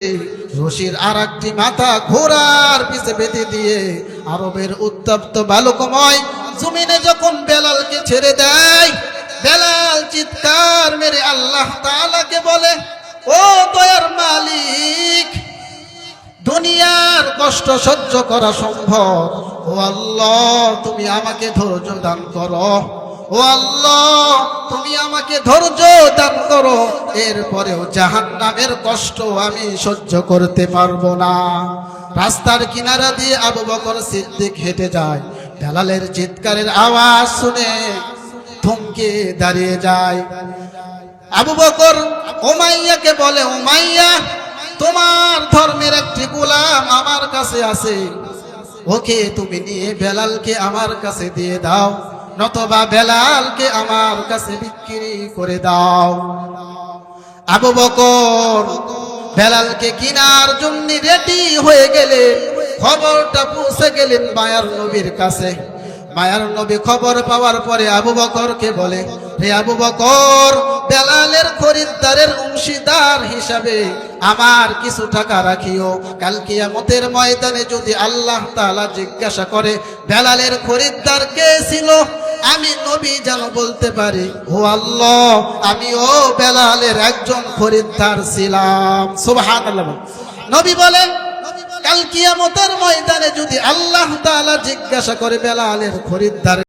রশির আর একটি মাথা ঘোড়ার পিছে বেঁধে দিয়ে আরবের উত্তপ্ত বালুকময় জমিনে যখন বেলালকে ছেড়ে দেয়, বেলাল চিৎকার মেরে আল্লাহ তাআলাকে বলে, ও দয়ার মালিক, দুনিয়ার কষ্ট সহ্য করা সম্ভব, ও আল্লাহ তুমি আমাকে ধৈর্য দান করো, ও আল্লাহ তুমি আমাকে ধৈর্য দান করো, এরপরেও জাহান্নামের কষ্ট আমি সহ্য করতে পারবো না। রাস্তার কিনারা দিয়ে আবু বকর সিদ্দিক হেঁটে যায়, বেলালের চিৎকারের আওয়াজ শুনে থমকে দাঁড়িয়ে যায়। আবু বকর উমাইয়াকে বলে, উমাইয়া, তোমার ধর্মের একটি গোলাম আমার কাছে আছে, ওকে তুমি নিয়ে বেলালকে আমার কাছে দিয়ে দাও, নতবা বেলালকে আমার কাছে বিক্রি করে দাও। আবু বকর বেলালকে কিনার জন্য রেডি হয়ে গেলে খবরটা পৌঁছে গেলেন মায়ার নবীর কাছে। মায়ার নবী খবর পাওয়ার পরে আবু বকরকে বলে, হে আবু বকর, বেলালের খরিদ্দারের অংশীদার হিসাবে আমার কিছু টাকা রাখিও। কাল কিয়ামতের ময়দানে যদি আল্লাহ তাআলা জিজ্ঞাসা করে বেলালের খরিদ্দার কে ছিল, আমি নবী যেন বলতে পারি, ও আল্লাহ, আমিও বেলালের একজন খরিদ্দার ছিলাম। সুবহানাল্লাহ। নবী বলে, কাল কিয়ামতের ময়দানে যদি আল্লাহ তাআলা জিজ্ঞাসা করে বেলালের খরিদ্দার